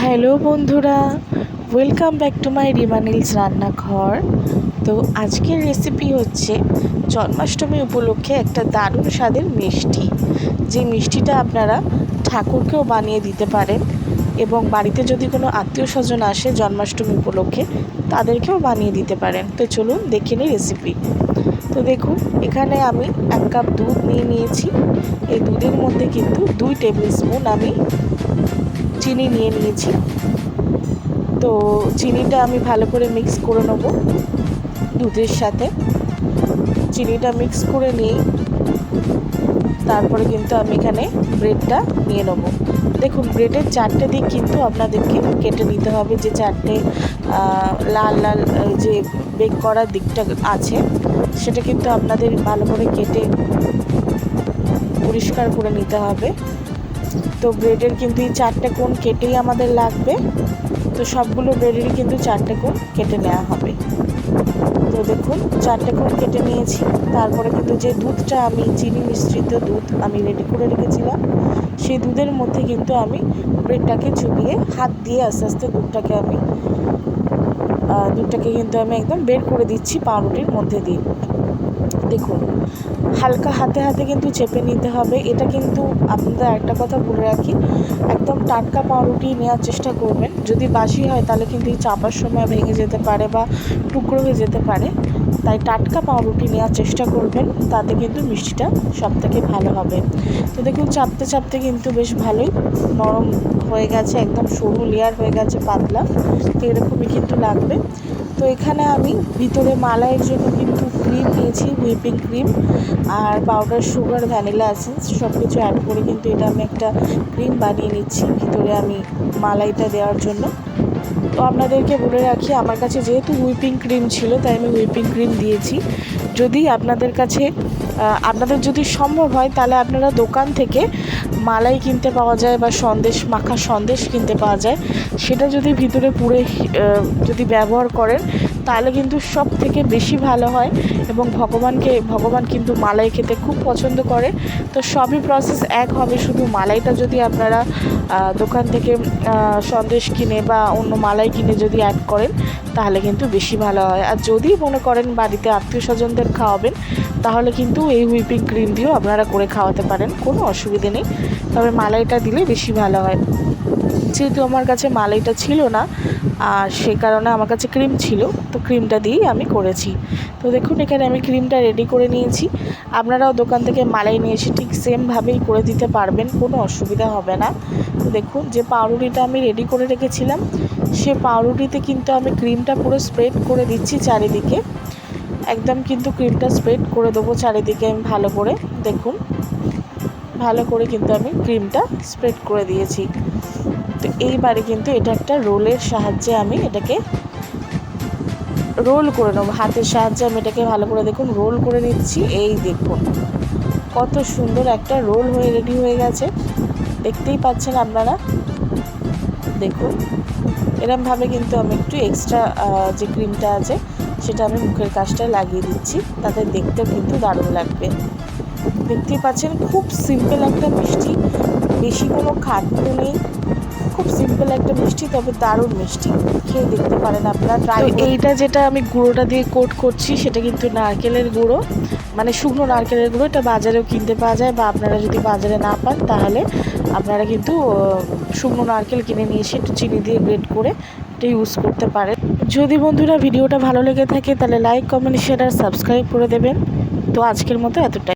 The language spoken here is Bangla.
হ্যালো বন্ধুরা, ওয়েলকাম ব্যাক টু মাই রিমানিলস রান্নাঘর। তো আজকের রেসিপি হচ্ছে জন্মাষ্টমী উপলক্ষে একটা দারুণ স্বাদের মিষ্টি। যে মিষ্টিটা আপনারা ঠাকুরকেও বানিয়ে দিতে পারেন এবং বাড়িতে যদি কোনো আত্মীয় স্বজন আসে জন্মাষ্টমী উপলক্ষে তাদেরকেও বানিয়ে দিতে পারেন। তো চলুন দেখে নিই রেসিপি। তো দেখুন, এখানে আমি 1 কাপ দুধ নিয়েছি। এই দুধের মধ্যে কিন্তু 2 টেবিল স্পুন আমি চিনি নিয়েছি। তো চিনিটা আমি ভালো করে মিক্স করে নেব দুধের সাথে। চিনিটা মিক্স করে নিয়ে তারপরে কিন্তু আমি এখানে ব্রেডটা নিয়ে নেব। দেখুন, ব্রেডের 4টে দিক কিন্তু আপনাদেরকে কেটে নিতে হবে। যে 4টে লাল লাল যে বেক করার দিকটা আছে সেটা কিন্তু আপনাদের ভালো করে কেটে পরিষ্কার করে নিতে হবে। তো ব্রেডের কিন্তু এই 4টে কোণ কেটেই আমাদের লাগবে। তো সবগুলো ব্রেডেরই কিন্তু 4টে কোণ কেটে নেওয়া হবে। তো দেখুন, 4টে কোণ কেটে নিয়েছি। তারপরে কিন্তু যে দুধটা আমি চিনি মিশ্রিত দুধ আমি রেডি করে রেখেছিলাম, সেই দুধের মধ্যে কিন্তু আমি ব্রেডটাকে চুবিয়ে হাত দিয়ে আস্তে আস্তে দুধটাকে কিন্তু আমি একদম বের করে দিচ্ছি পাউরুটির মধ্যে দিয়ে। দেখুন, হালকা হাতে হাতে কিন্তু চেপে নিতে হবে। এটা কিন্তু আপনাদের একটা কথা বলে রাখি, একদম টাটকা পাউরুটি নেওয়ার চেষ্টা করবেন। যদি বাসি হয় তাহলে কিন্তু এই চাপার সময় ভেঙে যেতে পারে বা টুকরো হয়ে যেতে পারে। তাই টাটকা পাউরুটি নেওয়ার চেষ্টা করবেন, তাতে কিন্তু মিষ্টিটা সবথেকে ভালো হবে। তো দেখুন, চাপতে চাপতে কিন্তু বেশ ভালোই নরম হয়ে গেছে, একদম সরু লেয়ার হয়ে গেছে, পাতলা। তো এরকমই কিন্তু লাগবে। তো এখানে আমি ভিতরে মালাইয়ের জন্য কিন্তু ক্রিম নিয়েছি, হুইপিং ক্রিম আর পাউডার সুগার, ভ্যানিলা এসেন্স সব কিছু অ্যাড করে কিন্তু এটা আমি একটা ক্রিম বানিয়ে নিচ্ছি ভিতরে আমি মালাইটা দেওয়ার জন্য। তো আপনাদেরকে বলে রাখি, আমার কাছে যেহেতু হুইপিং ক্রিম ছিল তাই আমি হুইপিং ক্রিম দিয়েছি। যদি আপনাদের যদি সম্ভব হয় তাহলে আপনারা দোকান থেকে মালাই কিনতে পাওয়া যায় বা মাখা সন্দেশ কিনতে পাওয়া যায়, সেটা যদি ভিতরে পুরে যদি ব্যবহার করেন তাহলে কিন্তু সব থেকে বেশি ভালো হয় এবং ভগবান কিন্তু মালাই খেতে খুব পছন্দ করে। তো সবই প্রসেস এক হবে, শুধু মালাইটা যদি আপনারা দোকান থেকে সন্দেশ কিনে বা অন্য মালাই কিনে যদি অ্যাড করেন তাহলে কিন্তু বেশি ভালো হয়। আর যদি মনে করেন বাড়িতে আত্মীয় স্বজনদের খাওয়াবেন তাহলে কিন্তু এই হুইপিং ক্রিম দিয়েও আপনারা করে খাওয়াতে পারেন, কোনো অসুবিধে নেই। তবে মালাইটা দিলে বেশি ভালো হয়। যেহেতু আমার কাছে মালাইটা ছিল না আর সে কারণে আমার কাছে ক্রিম ছিল, তো ক্রিমটা দিয়েই আমি করেছি। তো দেখুন, এখানে আমি ক্রিমটা রেডি করে নিয়েছি। আপনারাও দোকান থেকে মালাই নিয়ে এসে ঠিক সেমভাবেই করে দিতে পারবেন, কোনো অসুবিধা হবে না। তো দেখুন, যে পাউরুটিটা আমি রেডি করে রেখেছিলাম সে পাউরুটিতে কিন্তু আমি ক্রিমটা পুরো স্প্রেড করে দিচ্ছি চারিদিকে। একদম কিন্তু ক্রিমটা স্প্রেড করে দেবো চারিদিকে আমি ভালো করে। দেখুন, ভালো করে কিন্তু আমি ক্রিমটা স্প্রেড করে দিয়েছি। তো এইবারে কিন্তু এটা একটা রোলের সাহায্যে আমি এটাকে রোল করে নেবো। হাতের সাহায্যে আমি এটাকে ভালো করে দেখুন রোল করে নিচ্ছি। এই দেখুন কত সুন্দর একটা রোল হয়ে রেডি হয়ে গেছে, দেখতেই পাচ্ছেন আপনারা। দেখুন, এরমভাবে কিন্তু আমি একটু এক্সট্রা যে ক্রিমটা আছে সেটা আমি মুখের কাছটায় লাগিয়ে দিচ্ছি, তাতে দেখতেও কিন্তু দারুণ লাগবে। দেখতেই পাচ্ছেন, খুব সিম্পল একটা মিষ্টি, বেশি কোনো খাটনি নেই, খুব সিম্পল একটা মিষ্টি, তবে দারুণ মিষ্টি। খেয়ে দেখতে পারেন আপনারা। এইটা যেটা আমি গুঁড়োটা দিয়ে কোট করছি সেটা কিন্তু নারকেলের গুঁড়ো, মানে শুকনো নারকেলের গুঁড়ো। এটা বাজারেও কিনতে পাওয়া যায়, বা আপনারা যদি বাজারে না পান তাহলে আপনারা কিন্তু শুকনো নারকেল কিনে নিয়ে এসে একটু চিনি দিয়ে গ্রেট করে এটা ইউজ করতে পারেন। যদি বন্ধুরা ভিডিওটা ভালো লেগে থাকে তাহলে লাইক, কমেন্ট, শেয়ার আর সাবস্ক্রাইব করে দেবেন। তো আজকের মতো এতটাই।